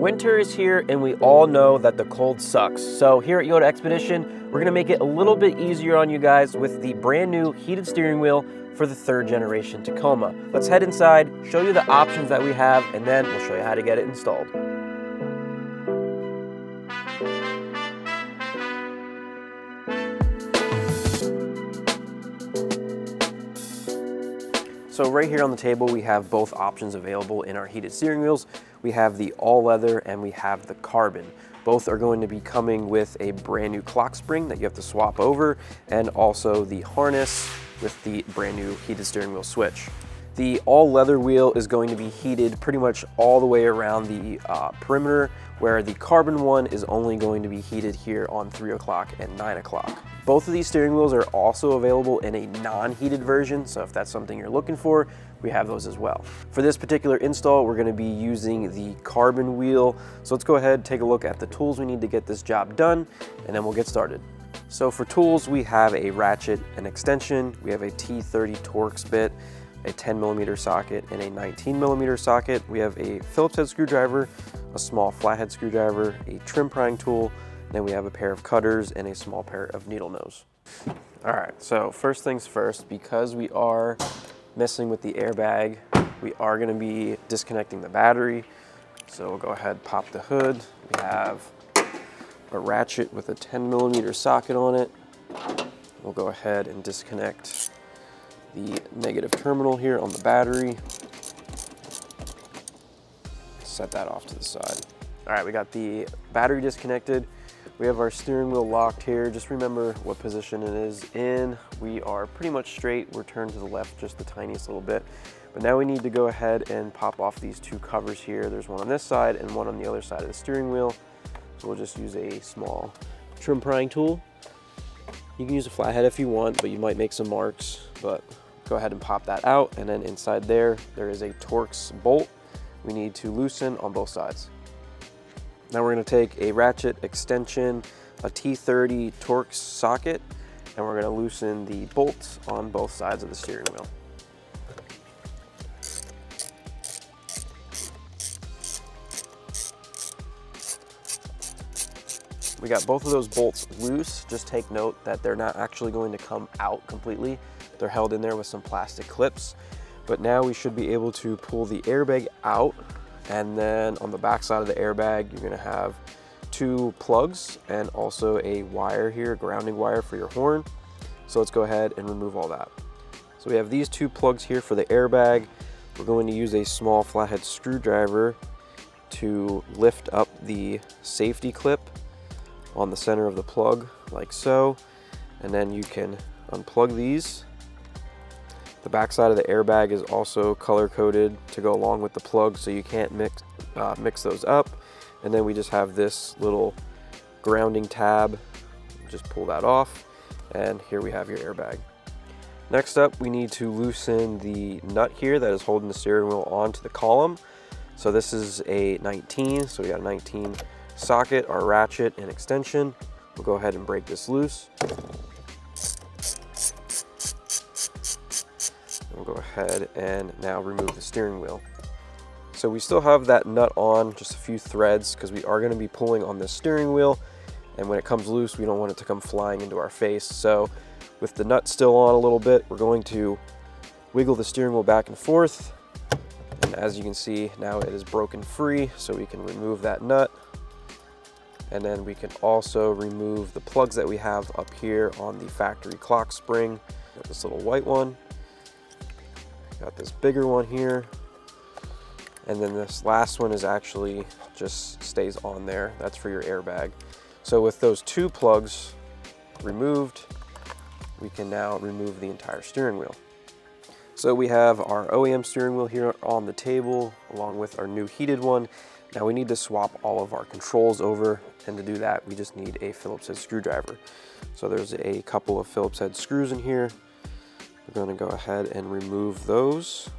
Winter is here and we all know that the cold sucks. So here at Yota Xpedition, we're gonna make it a little bit easier on you guys with the brand new heated steering wheel for the 3rd generation Tacoma. Let's head inside, show you the options that we have, and then we'll show you how to get it installed. So right here on the table, we have both options available in our heated steering wheels. We have the all leather and we have the carbon. Both are going to be coming with a brand new clock spring that you have to swap over, and also the harness with the brand new heated steering wheel switch. The all leather wheel is going to be heated pretty much all the way around the perimeter, where the carbon one is only going to be heated here on 3 o'clock and 9 o'clock. Both of these steering wheels are also available in a non-heated version, so if that's something you're looking for, we have those as well. For this particular install, we're going to be using the carbon wheel. So let's go ahead and take a look at the tools we need to get this job done, and then we'll get started. So for tools, we have a ratchet and extension, we have a T30 Torx bit, a 10mm socket, and a 19mm socket. We have a Phillips head screwdriver, a small flathead screwdriver, a trim prying tool, and then we have a pair of cutters and a small pair of needle nose. All right, so first things first, because we are messing with the airbag, we are gonna be disconnecting the battery. So we'll go ahead, pop the hood. We have a ratchet with a 10mm socket on it. We'll go ahead and disconnect the negative terminal here on the battery. Set that off to the side. All right, we got the battery disconnected. We have our steering wheel locked here. Just remember what position it is in. We are pretty much straight. We're turned to the left just the tiniest little bit. But now we need to go ahead and pop off these 2 covers here. There's one on this side and one on the other side of the steering wheel. So we'll just use a small trim prying tool. You can use a flathead if you want, but you might make some marks. But go ahead and pop that out, and then inside there is a Torx bolt we need to loosen on both sides. Now we're going to take a ratchet extension, a T30 Torx socket, and we're going to loosen the bolts on both sides of the steering wheel. We got both of those bolts loose. Just take note that they're not actually going to come out completely. They're held in there with some plastic clips. But now we should be able to pull the airbag out, and then on the back side of the airbag, you're gonna have 2 plugs and also a wire here, a grounding wire for your horn. So let's go ahead and remove all that. So we have these 2 plugs here for the airbag. We're going to use a small flathead screwdriver to lift up the safety clip on the center of the plug, like so. And then you can unplug these. The back side of the airbag is also color coded to go along with the plug, so you can't mix those up. And then we just have this little grounding tab. Just pull that off, and here we have your airbag. Next up, we need to loosen the nut here that is holding the steering wheel onto the column. So this is a 19, so we got a 19 socket, our ratchet and extension. We'll go ahead and break this loose. We'll go ahead and now remove the steering wheel. So we still have that nut on, just a few threads, because we are going to be pulling on the steering wheel, and when it comes loose, we don't want it to come flying into our face. So with the nut still on a little bit, we're going to wiggle the steering wheel back and forth, and as you can see, now it is broken free, so we can remove that nut. And then we can also remove the plugs that we have up here on the factory clock spring. Got this little white one. Got this bigger one here, and then this last one is actually just stays on there. That's for your airbag. So with those 2 plugs removed, we can now remove the entire steering wheel. So we have our OEM steering wheel here on the table, along with our new heated one. Now we need to swap all of our controls over, and to do that, we just need a Phillips head screwdriver. So there's a couple of Phillips head screws in here. We're going to go ahead and remove those.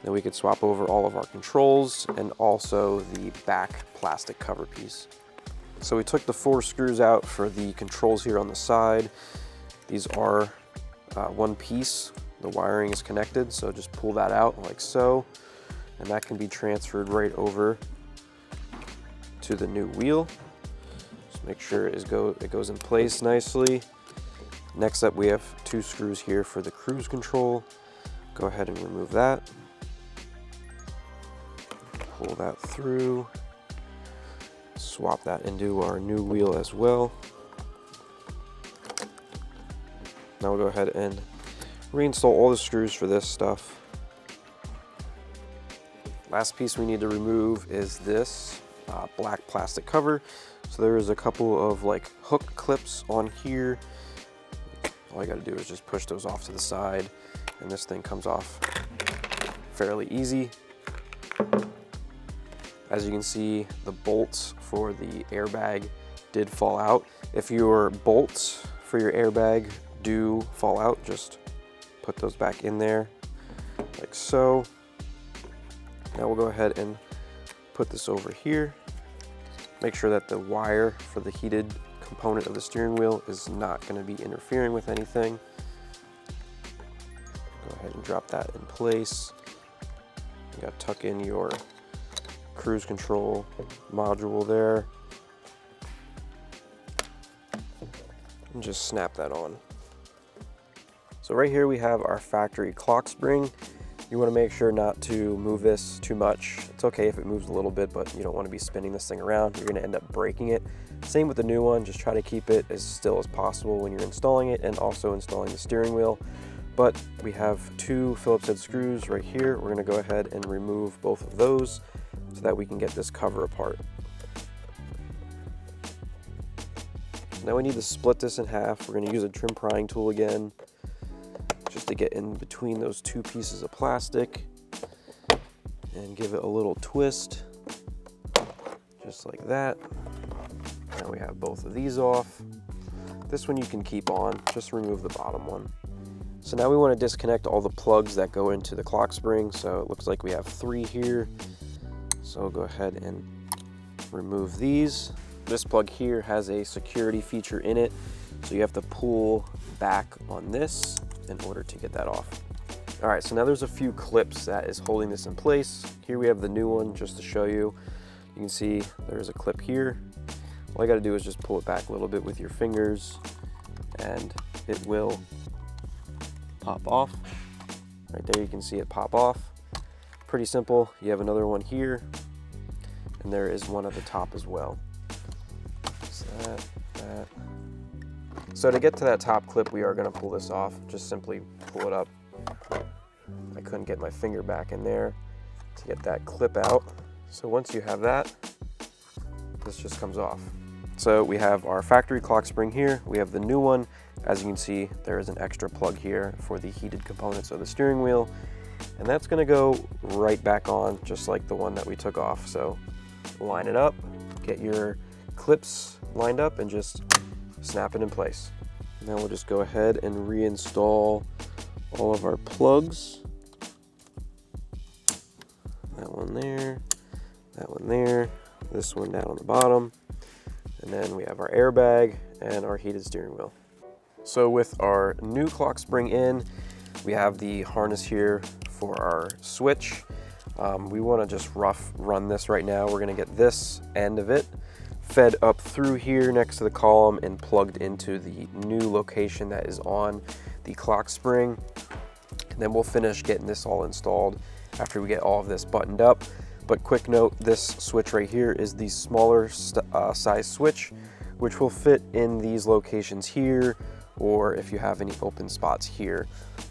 Then we could swap over all of our controls and also the back plastic cover piece. So we took the 4 screws out for the controls here on the side. These are one piece. The wiring is connected, so just pull that out like so, and that can be transferred right over to the new wheel. Just make sure it goes in place nicely. Next up, we have 2 screws here for the cruise control. Go ahead and remove that. Pull that through. Swap that into our new wheel as well. Now we'll go ahead and reinstall all the screws for this stuff. Last piece we need to remove is this black plastic cover. So there is a couple of like hook clips on here. All you gotta do is just push those off to the side and this thing comes off fairly easy. As you can see, the bolts for the airbag did fall out. If your bolts for your airbag do fall out, just put those back in there like so. Now we'll go ahead and put this over here. Make sure that the wire for the heated component of the steering wheel is not going to be interfering with anything. Go ahead and drop that in place. You got to tuck in your cruise control module there and just snap that on. So right here we have our factory clock spring. You want to make sure not to move this too much. It's okay if it moves a little bit, but you don't want to be spinning this thing around. You're going to end up breaking it. Same with the new one, just try to keep it as still as possible when you're installing it and also installing the steering wheel. But we have 2 Phillips head screws right here. We're going to go ahead and remove both of those so that we can get this cover apart. Now we need to split this in half. We're going to use a trim prying tool again, just to get in between those 2 pieces of plastic and give it a little twist, just like that. Now we have both of these off. This one you can keep on, just remove the bottom one. So now we want to disconnect all the plugs that go into the clock spring. So it looks like we have 3 here. So I'll go ahead and remove these. This plug here has a security feature in it, so you have to pull back on this in order to get that off. All right, so now there's a few clips that is holding this in place. Here we have the new one just to show you. You can see there's a clip here. All you gotta do is just pull it back a little bit with your fingers and it will pop off. Right there you can see it pop off. Pretty simple. You have another one here and there is one at the top as well. So that. So to get to that top clip, we are going to pull this off. Just simply pull it up. I couldn't get my finger back in there to get that clip out. So once you have that, this just comes off. So we have our factory clock spring here. We have the new one. As you can see, there is an extra plug here for the heated components of the steering wheel. And that's going to go right back on, just like the one that we took off. So line it up, get your clips lined up, and just snap it in place. Now we'll just go ahead and reinstall all of our plugs. That one there, that one there, this one down on the bottom, and then we have our airbag and our heated steering wheel. So with our new clock spring in, we have the harness here for our switch. We want to just rough run this right now. We're going to get this end of it fed up through here next to the column and plugged into the new location that is on the clock spring. And then we'll finish getting this all installed after we get all of this buttoned up. But quick note, this switch right here is the smaller size switch, which will fit in these locations here, or if you have any open spots here.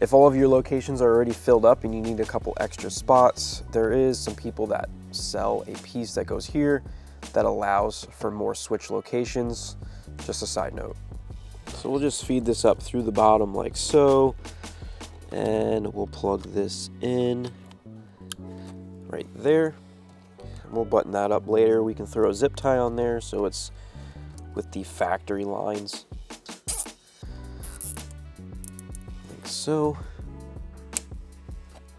If all of your locations are already filled up and you need a couple extra spots, there is some people that sell a piece that goes here that allows for more switch locations. Just a side note. So we'll just feed this up through the bottom like so, and we'll plug this in right there. And we'll button that up later. We can throw a zip tie on there so it's with the factory lines. Like so.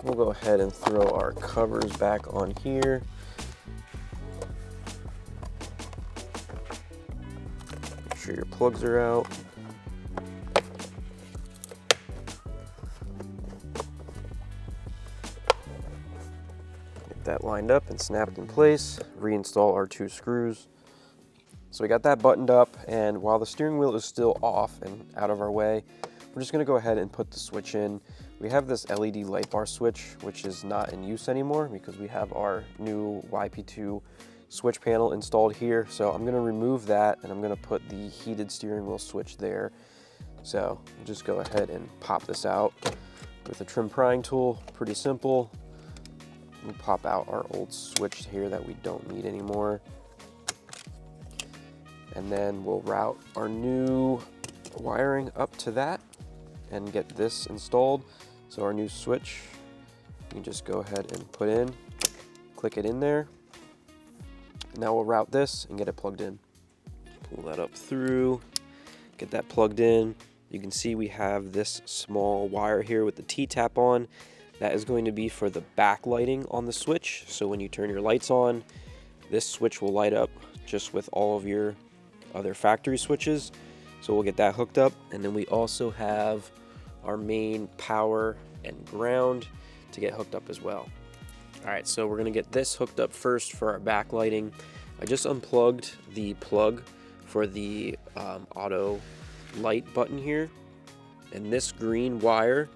We'll go ahead and throw our covers back on here. Make sure your plugs are out. Get that that lined up and snapped in place, reinstall our 2 screws. So we got that buttoned up, and while the steering wheel is still off and out of our way, we're just gonna go ahead and put the switch in. We have this LED light bar switch, which is not in use anymore because we have our new YP2 switch panel installed here. So I'm gonna remove that and I'm gonna put the heated steering wheel switch there. So we'll just go ahead and pop this out with a trim prying tool. Pretty simple. We'll pop out our old switch here that we don't need anymore. And then we'll route our new wiring up to that and get this installed. So our new switch, you just go ahead and put in, click it in there. Now we'll route this and get it plugged in. Pull that up through, get that plugged in. You can see we have this small wire here with the T-tap on. That is going to be for the backlighting on the switch. So when you turn your lights on, this switch will light up just with all of your other factory switches. So we'll get that hooked up. And then we also have our main power and ground to get hooked up as well. All right, so we're gonna get this hooked up first for our backlighting. I just unplugged the plug for the auto light button here. And this green wire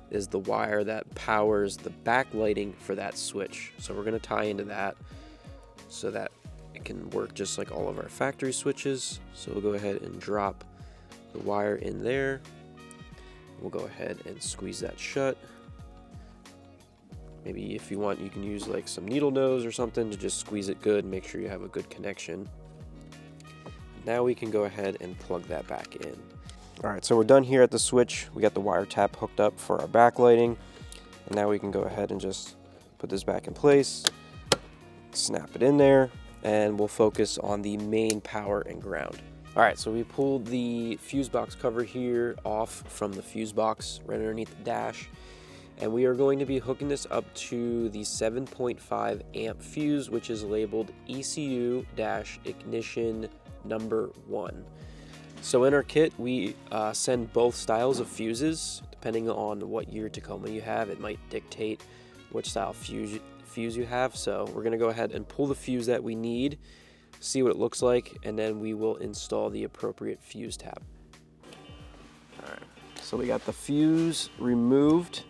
is the wire that powers the backlighting for that switch. So we're gonna tie into that so that it can work just like all of our factory switches. So we'll go ahead and drop the wire in there. We'll go ahead and squeeze that shut. Maybe if you want, you can use like some needle nose or something to just squeeze it good and make sure you have a good connection. Now we can go ahead and plug that back in. All right, so we're done here at the switch. We got the wire tap hooked up for our backlighting. And now we can go ahead and just put this back in place, snap it in there, and we'll focus on the main power and ground. All right, so we pulled the fuse box cover here off from the fuse box right underneath the dash, and we are going to be hooking this up to the 7.5 amp fuse, which is labeled ECU-ignition number 1. So in our kit, we send both styles of fuses. Depending on what year Tacoma you have, it might dictate which style fuse you have. So we're gonna go ahead and pull the fuse that we need, see what it looks like, and then we will install the appropriate fuse tab. All right, so we got the fuse removed,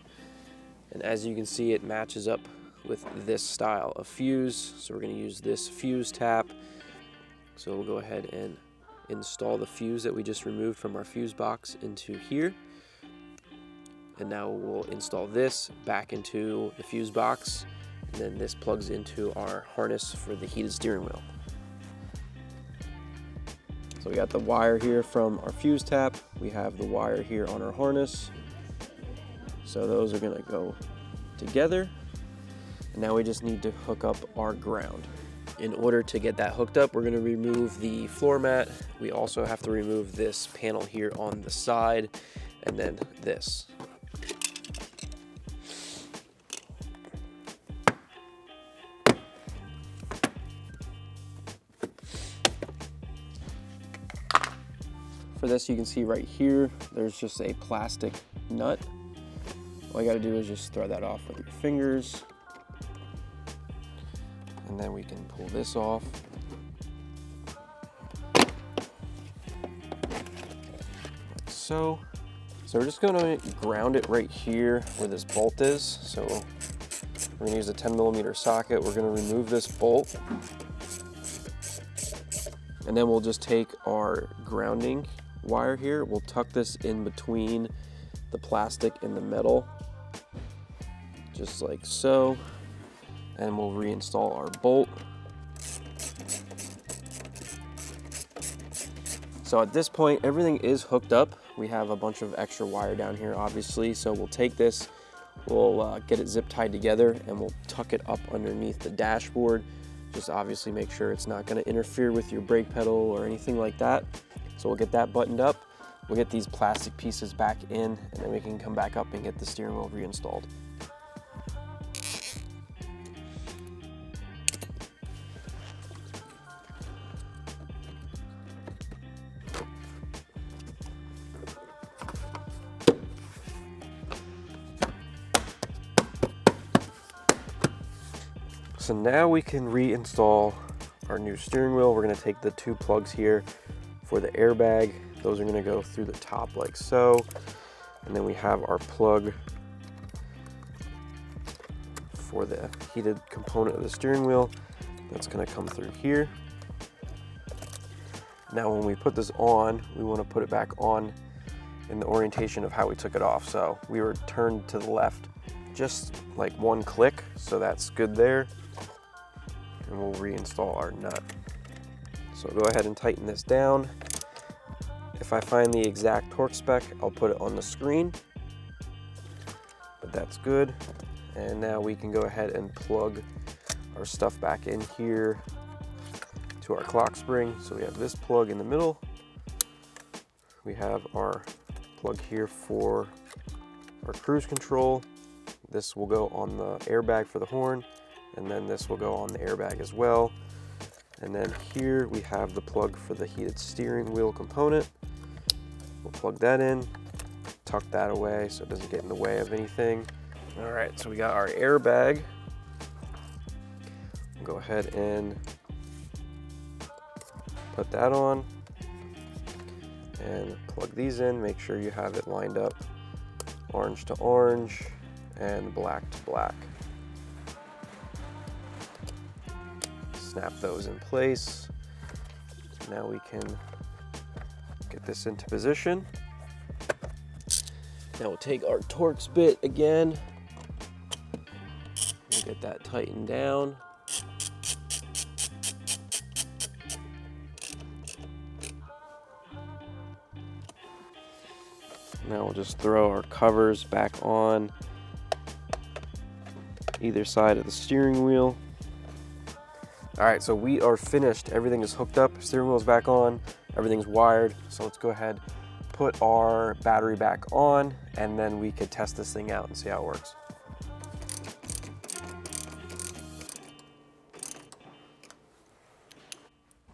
and as you can see, it matches up with this style of fuse. So we're gonna use this fuse tap. So we'll go ahead and install the fuse that we just removed from our fuse box into here. And now we'll install this back into the fuse box, and then this plugs into our harness for the heated steering wheel. So we got the wire here from our fuse tap. We have the wire here on our harness. So those are gonna go together. And now we just need to hook up our ground. In order to get that hooked up, we're gonna remove the floor mat. We also have to remove this panel here on the side, and then this. For this, you can see right here, there's just a plastic nut. All you gotta do is just throw that off with your fingers. And then we can pull this off. Like so. So we're just gonna ground it right here where this bolt is. So we're gonna use a 10mm socket. We're gonna remove this bolt. And then we'll just take our grounding wire here. We'll tuck this in between the plastic and the metal, just like so. And we'll reinstall our bolt. So at this point, everything is hooked up. We have a bunch of extra wire down here, obviously. So we'll take this, we'll get it zip tied together, and we'll tuck it up underneath the dashboard. Just obviously make sure it's not gonna interfere with your brake pedal or anything like that. So we'll get that buttoned up. We'll get these plastic pieces back in, and then we can come back up and get the steering wheel reinstalled. so now we can reinstall our new steering wheel. We're gonna take the 2 plugs here for the airbag. Those are gonna go through the top like so. And then we have our plug for the heated component of the steering wheel. That's gonna come through here. Now when we put this on, we wanna put it back on in the orientation of how we took it off. So we were turned to the left just like 1 click, so that's good there. And we'll reinstall our nut. So go ahead and tighten this down. If I find the exact torque spec, I'll put it on the screen, but that's good. And now we can go ahead and plug our stuff back in here to our clock spring. So we have this plug in the middle. We have our plug here for our cruise control. This will go on the airbag for the horn, and then this will go on the airbag as well. And then here we have the plug for the heated steering wheel component. We'll plug that in, tuck that away so it doesn't get in the way of anything. All right, so we got our airbag. We'll go ahead and put that on and plug these in. Make sure you have it lined up orange to orange and black to black. Snap those in place. Now we can get this into position. Now we'll take our Torx bit again. We'll get that tightened down. Now we'll just throw our covers back on either side of the steering wheel. All right, so we are finished. Everything is hooked up, steering wheel's back on, everything's wired. So let's go ahead, put our battery back on, and then we could test this thing out and see how it works.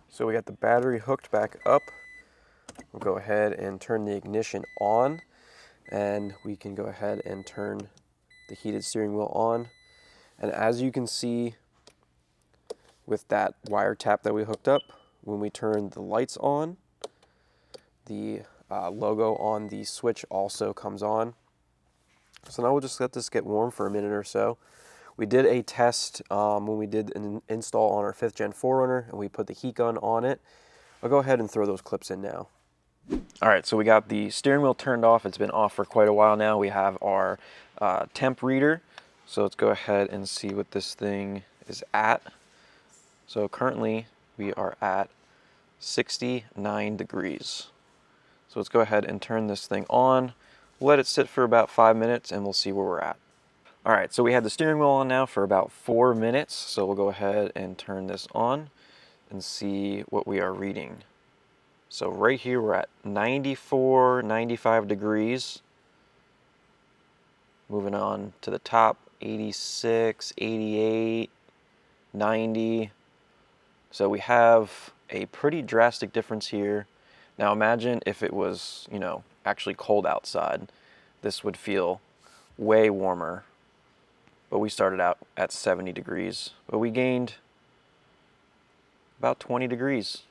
So we got the battery hooked back up. We'll go ahead and turn the ignition on, and we can go ahead and turn the heated steering wheel on. And as you can see with that wire tap that we hooked up, when we turn the lights on, the logo on the switch also comes on. So now we'll just let this get warm for a minute or so. We did a test when we did an install on our 5th Gen 4Runner, and we put the heat gun on it. I'll go ahead and throw those clips in now. All right, so we got the steering wheel turned off. It's been off for quite a while now. We have our temp reader. So let's go ahead and see what this thing is at. So currently we are at 69 degrees. So let's go ahead and turn this thing on. We'll let it sit for about 5 minutes and we'll see where we're at. All right, so we had the steering wheel on now for about 4 minutes. So we'll go ahead and turn this on and see what we are reading. So right here we're at 94, 95 degrees. Moving on to the top, 86, 88, 90. So we have a pretty drastic difference here. Now imagine if it was, you know, actually cold outside. This would feel way warmer. But we started out at 70 degrees. But we gained about 20 degrees.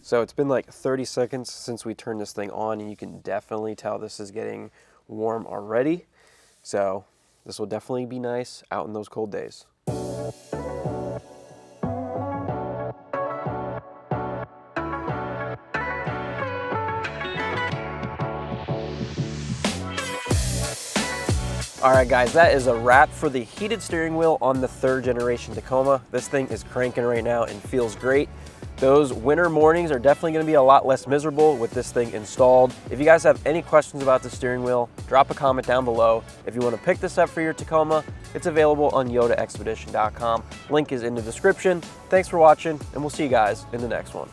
So it's been like 30 seconds since we turned this thing on, and you can definitely tell this is getting warm already. So this will definitely be nice out in those cold days. All right, guys, that is a wrap for the heated steering wheel on the 3rd generation Tacoma. This thing is cranking right now and feels great. Those winter mornings are definitely gonna be a lot less miserable with this thing installed. If you guys have any questions about the steering wheel, drop a comment down below. If you wanna pick this up for your Tacoma, it's available on Yota Xpedition.com. Link is in the description. Thanks for watching, and we'll see you guys in the next one.